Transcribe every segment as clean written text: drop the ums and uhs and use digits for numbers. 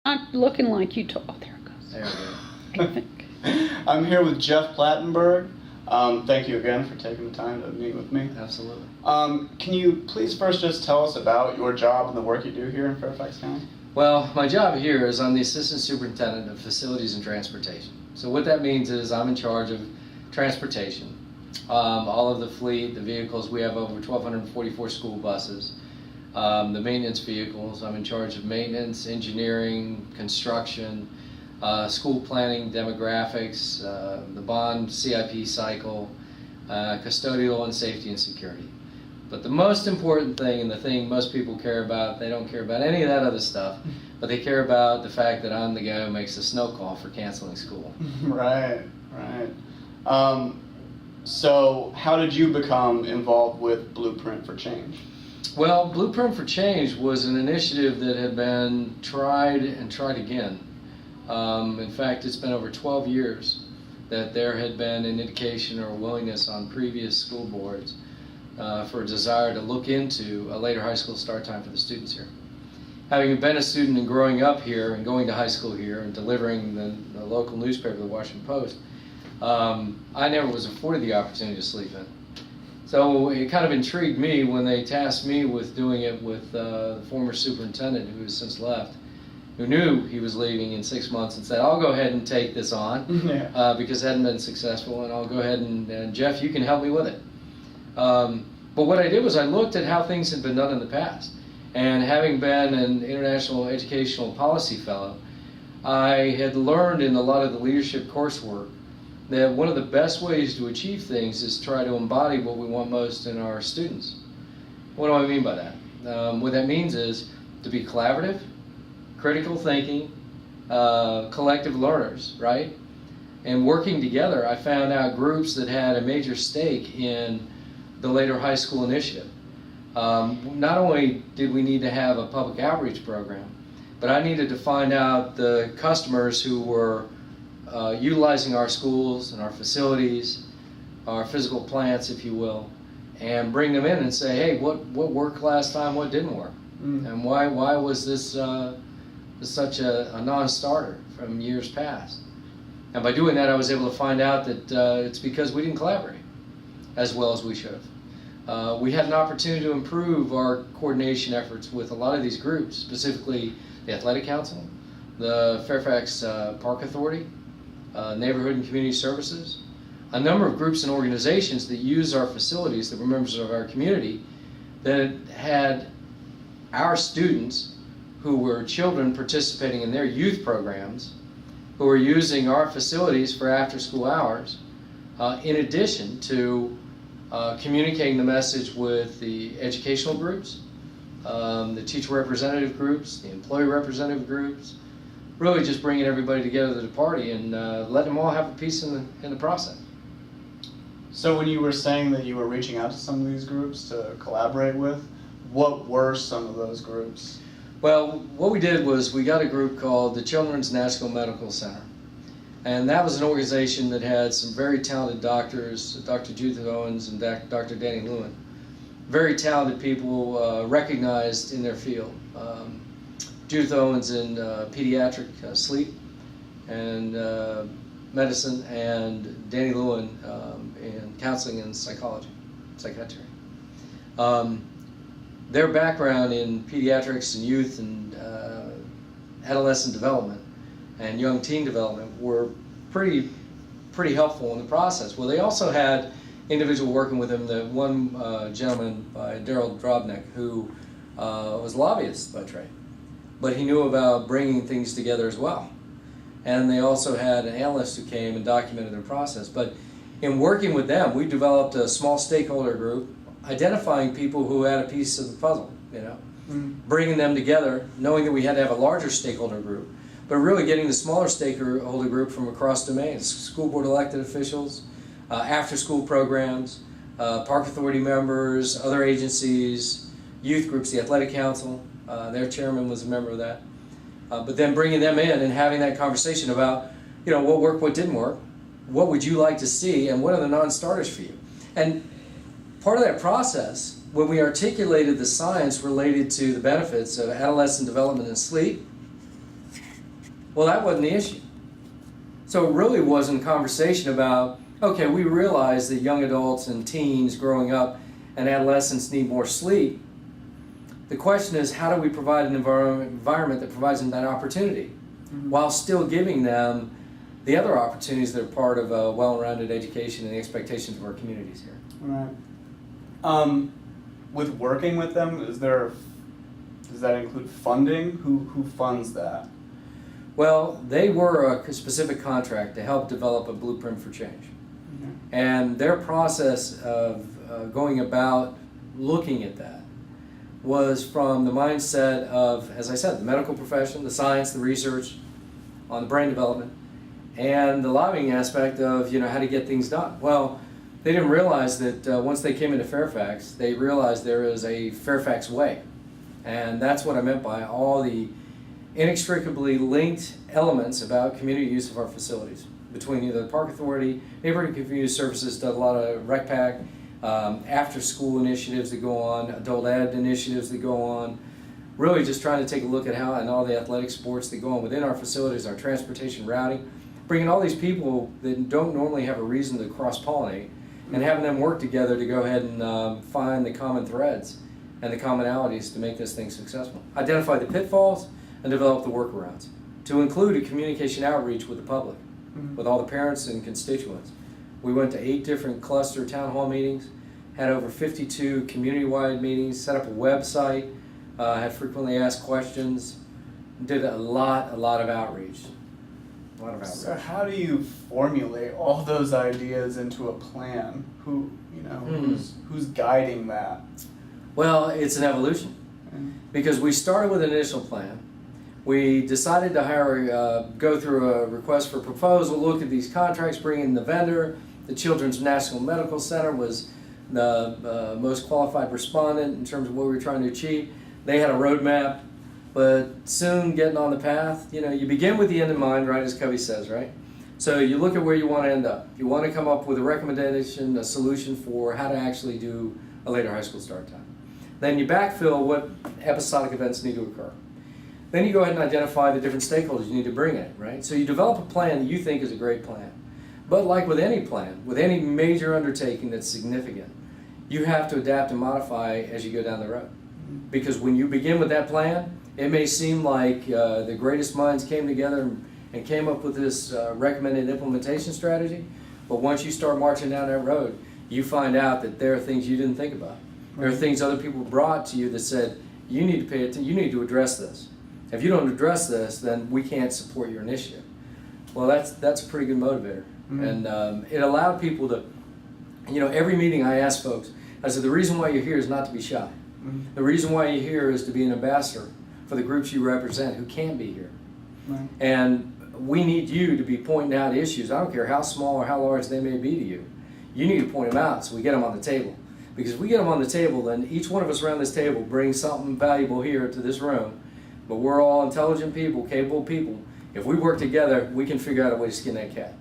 I'm looking like you told. Oh, there it goes. There we I think. I'm here with Jeff Plattenberg. Thank you again for taking the time to meet with me. go. Absolutely. Can you please first just tell us about your job and the work you do here in Fairfax County? Well, my job here is I'm the Assistant Superintendent of Facilities and Transportation. So what that means is I'm in charge of transportation, all of the fleet, the vehicles. We have over 1,244 school buses. The maintenance vehicles, I'm in charge of maintenance, engineering, construction, school planning, demographics, the bond CIP cycle, custodial and safety and security. But the most important thing, and the thing most people care about, they don't care about any of that other stuff, but they care about the fact that I'm the guy who makes the snow call for canceling school. Right. So how did you become involved with Blueprint for Change? Well, Blueprint for Change was an initiative that had been tried and tried again. In fact, it's been over 12 years that there had been an indication or willingness on previous school boards for a desire to look into a later high school start time for the students here. Having been a student and growing up here and going to high school here and delivering the local newspaper, the Washington Post, I never was afforded the opportunity to sleep in. So it kind of intrigued me when they tasked me with doing it with the former superintendent who has since left, who knew he was leaving in 6 months, and said, I'll go ahead and take this on because it hadn't been successful, and I'll go ahead and Jeff, you can help me with it. But what I did was I looked at how things had been done in the past. And having been an International Educational Policy Fellow, I had learned in a lot of the leadership coursework that one of the best ways to achieve things is try to embody what we want most in our students. What do I mean by that? What that means is to be collaborative, critical thinking, collective learners, right? And working together, I found out groups that had a major stake in the later high school initiative. Not only did we need to have a public outreach program, but I needed to find out the customers who were utilizing our schools and our facilities, our physical plants, if you will, and bring them in and say, hey, what worked last time, what didn't work? And why was this such a non-starter from years past? And by doing that, I was able to find out that it's because we didn't collaborate as well as we should have. We had an opportunity to improve our coordination efforts with a lot of these groups, specifically the Athletic Council, the Fairfax Park Authority, Neighborhood and Community Services, a number of groups and organizations that use our facilities, that were members of our community, that had our students who were children participating in their youth programs, who were using our facilities for after-school hours, in addition to communicating the message with the educational groups, the teacher representative groups, the employee representative groups, really just bringing everybody together to the party and letting them all have a piece in the process. So when you were saying that you were reaching out to some of these groups to collaborate with, what were some of those groups? Well, what we did was we got a group called the Children's National Medical Center. And that was an organization that had some very talented doctors, Dr. Judith Owens and Dr. Danny Lewin. Very talented people, recognized in their field. Judith Owens in pediatric sleep and medicine, and Danny Lewin in counseling and psychiatry. Their background in pediatrics and youth and adolescent development and young teen development were pretty helpful in the process. Well, they also had individual working with them. The one gentleman by Daryl Drobnik, who was a lobbyist by trade, but he knew about bringing things together as well. And they also had an analyst who came and documented their process. But in working with them, we developed a small stakeholder group, identifying people who had a piece of the puzzle, bringing them together, knowing that we had to have a larger stakeholder group, but really getting the smaller stakeholder group from across domains, school board elected officials, after-school programs, park authority members, other agencies, youth groups, the Athletic Council, their chairman was a member of that. But then bringing them in and having that conversation about, what worked, what didn't work, what would you like to see, and what are the non-starters for you? And part of that process, when we articulated the science related to the benefits of adolescent development and sleep, Well, that wasn't the issue. So it really wasn't a conversation about, okay, we realize that young adults and teens growing up and adolescents need more sleep. The question is, how do we provide an environment that provides them that opportunity while still giving them the other opportunities that are part of a well-rounded education and the expectations of our communities here. Right. With working with them, does that include funding? Who funds that? Well, they were a specific contract to help develop a blueprint for change. Okay. And their process of going about looking at that was from the mindset of, as I said, the medical profession, the science, the research on the brain development, and the lobbying aspect of, how to get things done. Well, they didn't realize that once they came into Fairfax, they realized there is a Fairfax way. And that's what I meant by all the inextricably linked elements about community use of our facilities. Between either the Park Authority, Neighborhood and Community Services does a lot of RecPac, after school initiatives that go on, adult ed initiatives that go on, really just trying to take a look at how, and all the athletic sports that go on within our facilities, our transportation routing, bringing all these people that don't normally have a reason to cross-pollinate and having them work together to go ahead and find the common threads and the commonalities to make this thing successful. Identify the pitfalls and develop the workarounds, to include a communication outreach with the public, with all the parents and constituents. We went to 8 different cluster town hall meetings, had over 52 community-wide meetings, set up a website, had frequently asked questions, did a lot of outreach. So how do you formulate all those ideas into a plan? Who's guiding that? Well, it's an evolution. Because we started with an initial plan. We decided to go through a request for proposal, look at these contracts, bring in the vendor. The Children's National Medical Center was the most qualified respondent in terms of what we were trying to achieve. They had a roadmap, but soon getting on the path, you begin with the end in mind, right, as Covey says, right? So you look at where you want to end up. You want to come up with a recommendation, a solution for how to actually do a later high school start time. Then you backfill what episodic events need to occur. Then you go ahead and identify the different stakeholders you need to bring in, right? So you develop a plan that you think is a great plan. But like with any plan, with any major undertaking that's significant, you have to adapt and modify as you go down the road. Because when you begin with that plan, it may seem like the greatest minds came together and came up with this recommended implementation strategy, but once you start marching down that road, you find out that there are things you didn't think about. There are things other people brought to you that said, you need to pay attention, you need to address this. If you don't address this, then we can't support your initiative. Well, that's a pretty good motivator. And it allowed people to, every meeting I ask folks, I said, the reason why you're here is not to be shy. The reason why you're here is to be an ambassador for the groups you represent who can't be here. And we need you to be pointing out issues. I don't care how small or how large they may be to you. You need to point them out so we get them on the table. Because if we get them on the table, then each one of us around this table brings something valuable here to this room. But we're all intelligent people, capable people. If we work together, we can figure out a way to skin that cat.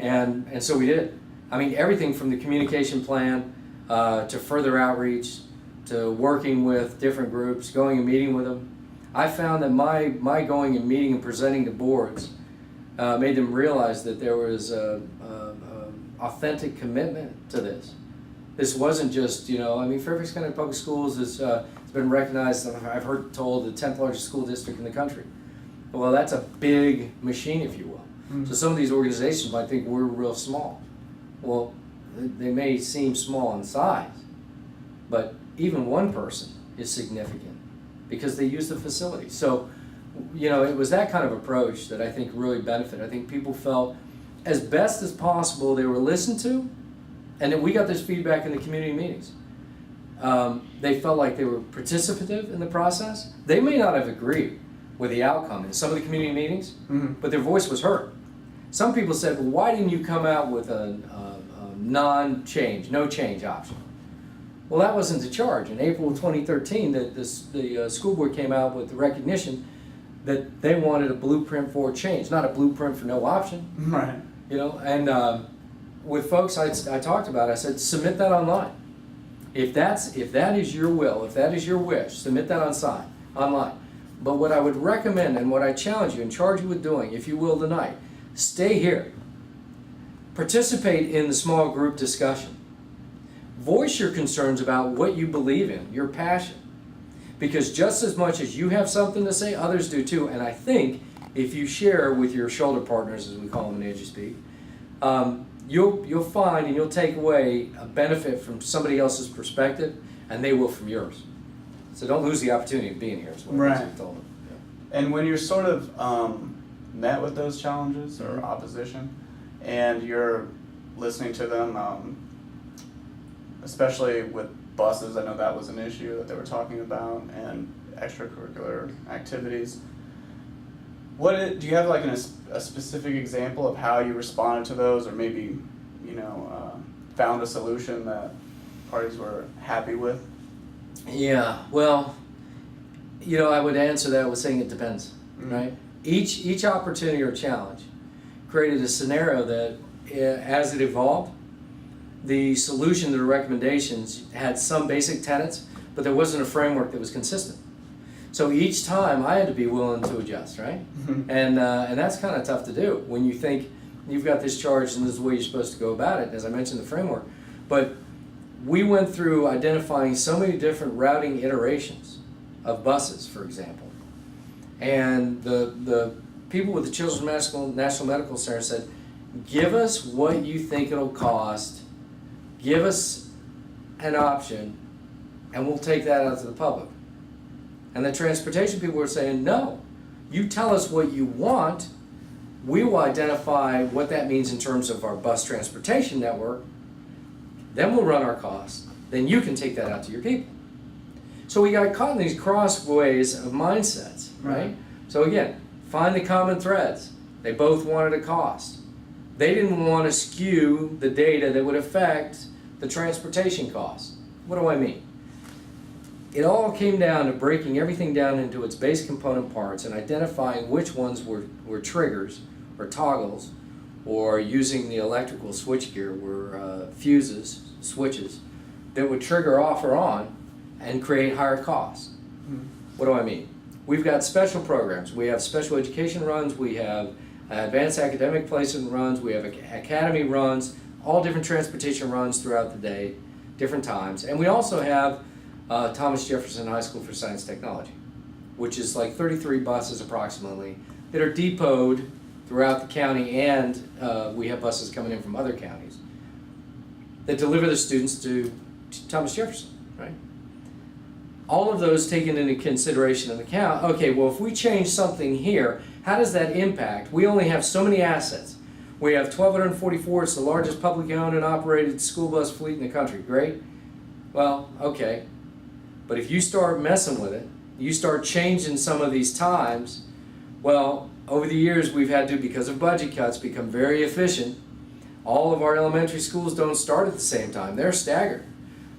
And so we did. I mean, everything from the communication plan to further outreach to working with different groups, going and meeting with them. I found that my going and meeting and presenting to boards made them realize that there was authentic commitment to this. This wasn't just, Fairfax County Public Schools has been recognized, I've heard told, the 10th largest school district in the country. Well, that's a big machine, if you will. So some of these organizations might think we're real small. Well, they may seem small in size, but even one person is significant because they use the facility. So, it was that kind of approach that I think really benefited. I think people felt as best as possible they were listened to, and then we got this feedback in the community meetings. They felt like they were participative in the process. They may not have agreed with the outcome in some of the community meetings, but their voice was heard. Some people said, well, why didn't you come out with a non-change, no change option? Well, that wasn't the charge. In April of 2013, the school board came out with the recognition that they wanted a blueprint for change, not a blueprint for no option. Right. And with folks I talked about, I said, submit that online. If that is your will, if that is your wish, submit that online. But what I would recommend and what I challenge you and charge you with doing, if you will tonight, stay here. Participate in the small group discussion. Voice your concerns about what you believe in, your passion. Because just as much as you have something to say, others do too. And I think if you share with your shoulder partners, as we call them in EduSpeak, you'll find and you'll take away a benefit from somebody else's perspective, and they will from yours. So don't lose the opportunity of being here, is what I told them. Yeah. And when you're sort of met with those challenges or opposition, and you're listening to them, especially with buses, I know that was an issue that they were talking about, and extracurricular activities. Do you have like a specific example of how you responded to those, or maybe, found a solution that parties were happy with? Yeah, well, I would answer that with saying it depends, right? Each opportunity or challenge created a scenario that, as it evolved, the solution to the recommendations had some basic tenets, but there wasn't a framework that was consistent. So each time I had to be willing to adjust, right? And that's kind of tough to do when you think you've got this charge and this is the way you're supposed to go about it, as I mentioned, the framework. But we went through identifying so many different routing iterations of buses, for example. And the people with the Children's National Medical Center said, give us what you think it'll cost, give us an option, and we'll take that out to the public. And the transportation people were saying, no, you tell us what you want, we will identify what that means in terms of our bus transportation network, then we'll run our costs, then you can take that out to your people. So we got caught in these crossways of mindsets, right? So again, find the common threads. They both wanted a cost. They didn't want to skew the data that would affect the transportation costs. What do I mean? It all came down to breaking everything down into its base component parts and identifying which ones were triggers or toggles, or using the electrical switchgear were fuses, switches, that would trigger off or on and create higher costs. What do I mean? We've got special programs. We have special education runs, we have advanced academic placement runs, we have academy runs, all different transportation runs throughout the day, different times. And we also have Thomas Jefferson High School for Science Technology, which is like 33 buses approximately that are depoted throughout the county, and we have buses coming in from other counties that deliver the students to Thomas Jefferson, right? All of those taken into consideration and account. Okay, well, if we change something here, how does that impact? We only have so many assets. We have 1,244, it's the largest publicly owned and operated school bus fleet in the country. Great. Well, okay. But if you start messing with it, you start changing some of these times, well, over the years we've had to, because of budget cuts, become very efficient. All of our elementary schools don't start at the same time. They're staggered.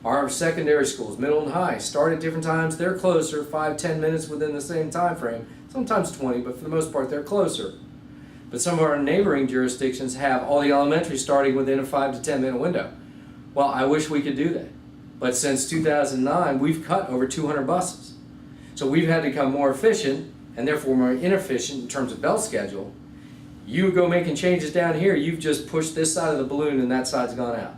Our secondary schools, middle and high, start at different times. They're closer, 5-10 minutes within the same time frame. Sometimes 20, but for the most part they're closer. But some of our neighboring jurisdictions have all the elementary starting within a 5 to 10 minute window. Well, I wish we could do that. But since 2009, we've cut over 200 buses. So we've had to become more efficient, and therefore more inefficient in terms of bell schedule. You go making changes down here, you've just pushed this side of the balloon and that side's gone out.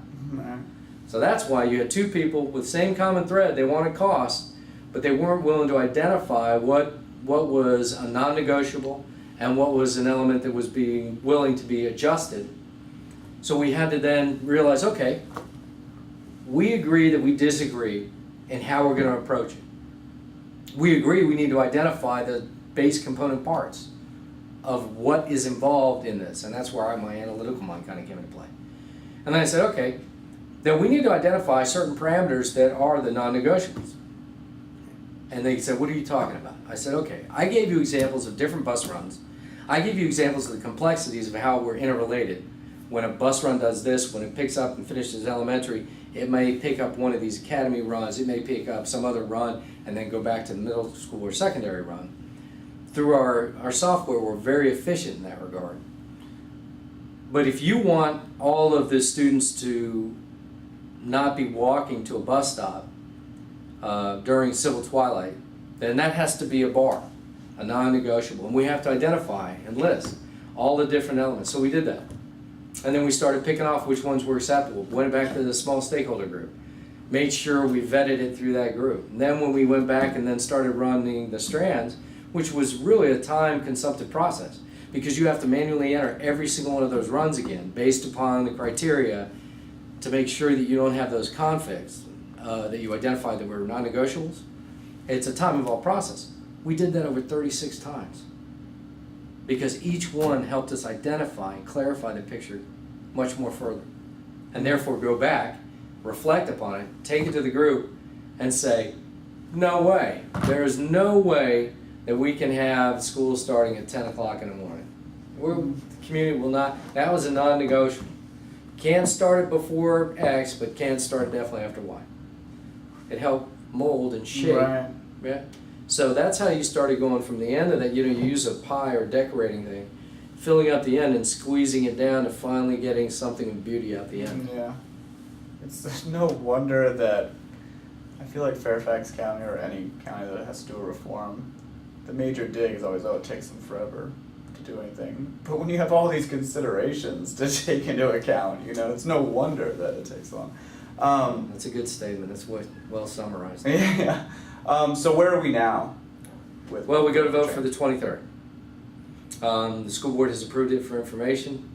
So that's why you had two people with the same common thread. They wanted cost, but they weren't willing to identify what was a non-negotiable and what was an element that was being willing to be adjusted. So we had to then realize, okay, we agree that we disagree in how we're going to approach it. We agree we need to identify the base component parts of what is involved in this, and that's where my analytical mind kind of came into play. And then I said, okay, then we need to identify certain parameters that are the non-negotiables. And they said, what are you talking about? I said, okay, I gave you examples of different bus runs. I gave you examples of the complexities of how we're interrelated. When a bus run does this, when it picks up and finishes elementary, it may pick up one of these academy runs, it may pick up some other run and then go back to the middle school or secondary run. Through our software, we're very efficient in that regard. But if you want all of the students to not be walking to a bus stop during civil twilight, then that has to be a bar. a non-negotiable, and we have to identify and list all the different elements. So we did that. And then we started picking off which ones were acceptable. Went back to the small stakeholder group. Made sure we vetted it through that group. And then when we went back and then started running the strands, which was really a time-consumptive process, because you have to manually enter every single one of those runs again based upon the criteria to make sure that you don't have those conflicts that you identified that were non-negotiables. It's a time-involved process. We did that over 36 times because each one helped us identify and clarify the picture much more further, and therefore go back, reflect upon it, take it to the group, and say, no way, there is no way that we can have school starting at 10 o'clock in the morning. The community will not, that was a non-negotiable. Can't start it before X, but can start definitely after Y. It helped mold and shape. Right. Yeah. So that's how you started going from the end of that. You use a pie or decorating thing, filling up the end and squeezing it down to finally getting something of beauty out the end. Yeah. It's no wonder that I feel like Fairfax County or any county that has to do a reform, the major dig is always, oh, it takes them forever to do anything. But when you have all these considerations to take into account, it's no wonder that it takes long. That's a good statement. That's well summarized. Yeah. So where are we now? Well, we go to vote for the 23rd. The school board has approved it for information.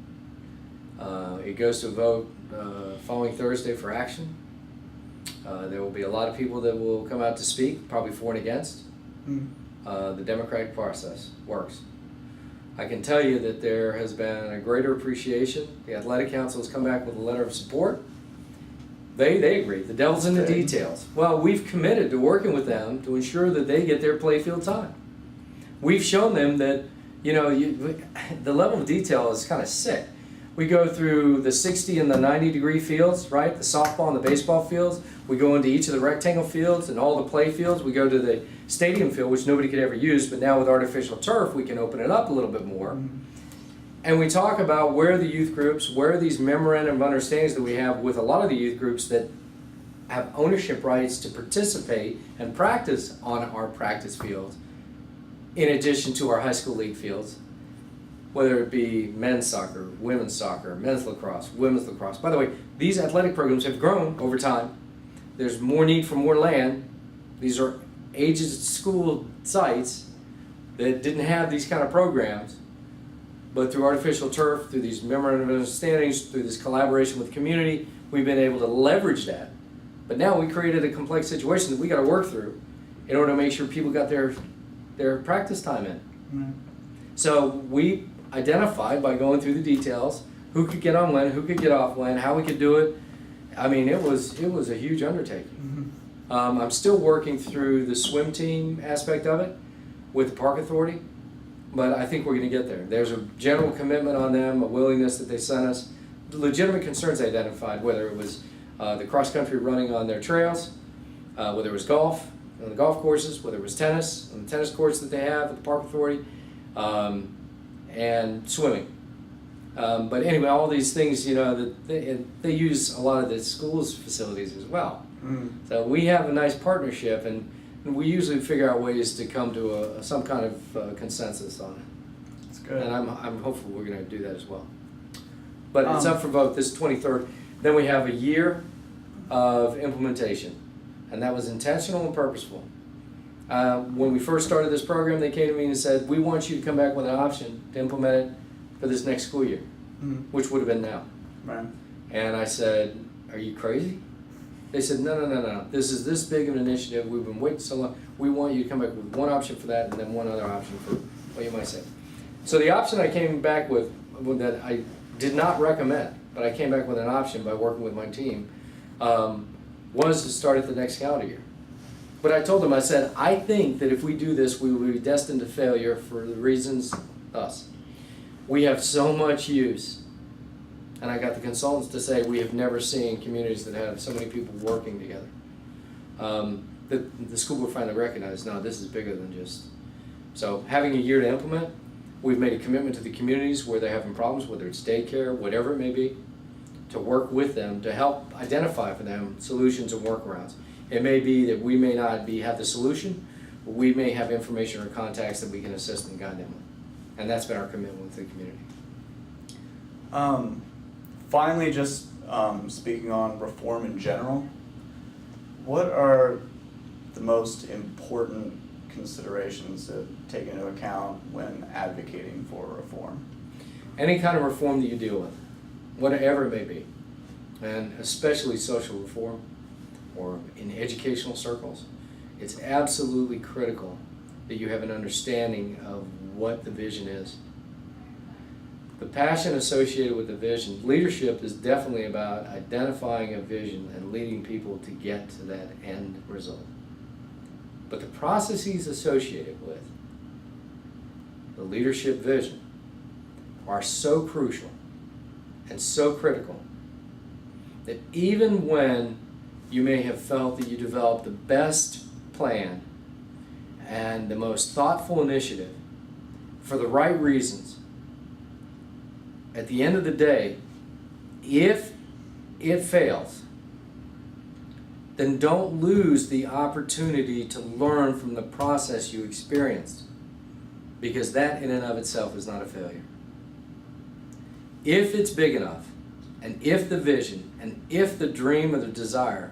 It goes to a vote following Thursday for action. There will be a lot of people that will come out to speak, probably for and against. The democratic process works. I can tell you that there has been a greater appreciation. The athletic council has come back with a letter of support. They agree. The devil's in the details. Well, we've committed to working with them to ensure that they get their playfield time. We've shown them that, the level of detail is kind of sick. We go through the 60 and the 90-degree fields, right? The softball and the baseball fields. We go into each of the rectangle fields and all the play fields. We go to the stadium field, which nobody could ever use, but now with artificial turf, we can open it up a little bit more. And we talk about where the youth groups, where these memorandum of understandings that we have with a lot of the youth groups that have ownership rights to participate and practice on our practice fields, in addition to our high school league fields, whether it be men's soccer, men's lacrosse, women's lacrosse. By the way, these athletic programs have grown over time. There's more need for more land. These are ages school sites that didn't have these kind of programs. But through artificial turf, through these memorandum of understandings, through this collaboration with the community, we've been able to leverage that. But now we created a complex situation that we got to work through in order to make sure people got their practice time in. So we identified by going through the details who could get on when, who could get off when, how we could do it. I mean, it was a huge undertaking. I'm still working through the swim team aspect of it with the Park Authority. But I think we're going to get there. There's a general commitment on them, a willingness that they sent us. The legitimate concerns identified, whether it was the cross-country running on their trails, whether it was golf on the golf courses, whether it was tennis on the tennis courts that they have at the Park Authority, and swimming. But anyway, all these things, that they use a lot of the schools' facilities as well. So we have a nice partnership, and we usually figure out ways to come to some kind of consensus on it. That's good. And I'm hopeful we're going to do that as well. But it's up for vote this 23rd. Then we have a year of implementation. And that was intentional and purposeful. When we first started this program, they came to me and said, we want you to come back with an option to implement it for this next school year, which would have been now. Right. And I said, are you crazy? They said, no. This is this big of an initiative. We've been waiting so long. We want you to come back with one option for that and then one other option for what you might say. So the option I came back with that I did not recommend, but I came back with an option by working with my team, was to start at the next calendar year. But I told them, I said, I think that if we do this, we will be destined to failure for the reasons thus. We have so much use. And I got the consultants to say we have never seen communities that have so many people working together. The school board finally recognized, no, this is bigger than just. So having a year to implement, we've made a commitment to the communities where they're having problems, whether it's daycare, whatever it may be, to work with them to help identify for them solutions and workarounds. It may be that we may not have the solution we may have information or contacts that we can assist and guide them with. And that's been our commitment with the community. Finally, just speaking on reform in general, what are the most important considerations to take into account when advocating for reform? Any kind of reform that you deal with, whatever it may be, and especially social reform or in educational circles, it's absolutely critical that you have an understanding of what the vision is. The passion associated with the vision, leadership is definitely about identifying a vision and leading people to get to that end result. But the processes associated with the leadership vision are so crucial and so critical that even when you may have felt that you developed the best plan and the most thoughtful initiative for the right reasons, at the end of the day, if it fails, then don't lose the opportunity to learn from the process you experienced, because that in and of itself is not a failure. If it's big enough, and if the vision, and if the dream or the desire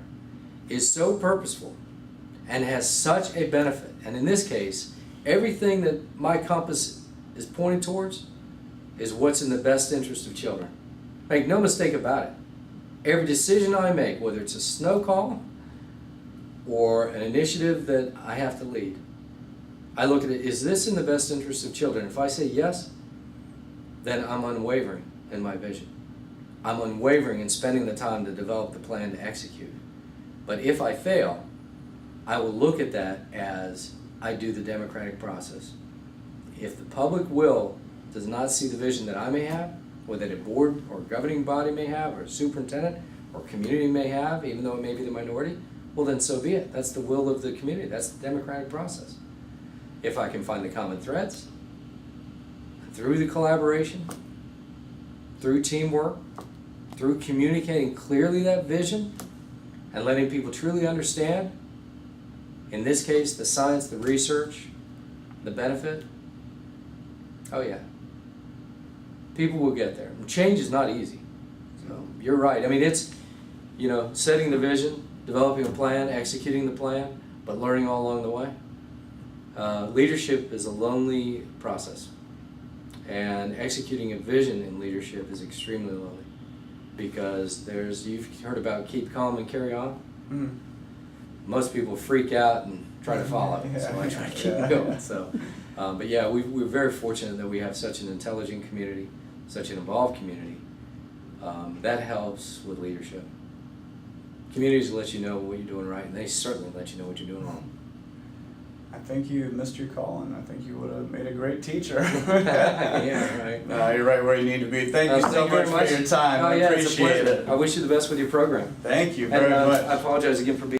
is so purposeful and has such a benefit, and in this case, everything that my compass is pointing towards is what's in the best interest of children. Make no mistake about it. Every decision I make, whether it's a snow call or an initiative that I have to lead, I look at it, is this in the best interest of children? If I say yes, then I'm unwavering in my vision. I'm unwavering in spending the time to develop the plan to execute. But if I fail, I will look at that as I do the democratic process. If the public will does not see the vision that I may have, or that a board or governing body may have, or a superintendent or community may have, even though it may be the minority, well then so be it. That's the will of the community. That's the democratic process. If I can find the common threads, through the collaboration, through teamwork, through communicating clearly that vision, and letting people truly understand, in this case, the science, the research, the benefit, oh yeah. People will get there. Change is not easy. So you're right. I mean, it's, setting the vision, developing a plan, executing the plan, but learning all along the way. Leadership is a lonely process. And executing a vision in leadership is extremely lonely. Because you've heard about keep calm and carry on. Mm. Most people freak out and try to follow. Yeah. So I try to keep going. So, but yeah, we're very fortunate that we have such an intelligent community, such an involved community. That helps with leadership. Communities let you know what you're doing right, and they certainly let you know what you're doing wrong. I think you missed your call, and I think you would have made a great teacher. Yeah, right. No, you're right where you need to be. Thank you so much for your time. Oh, I yeah, it's a appreciate pleasure. it. I wish you the best with your program. Thank you very and, much. I apologize again for being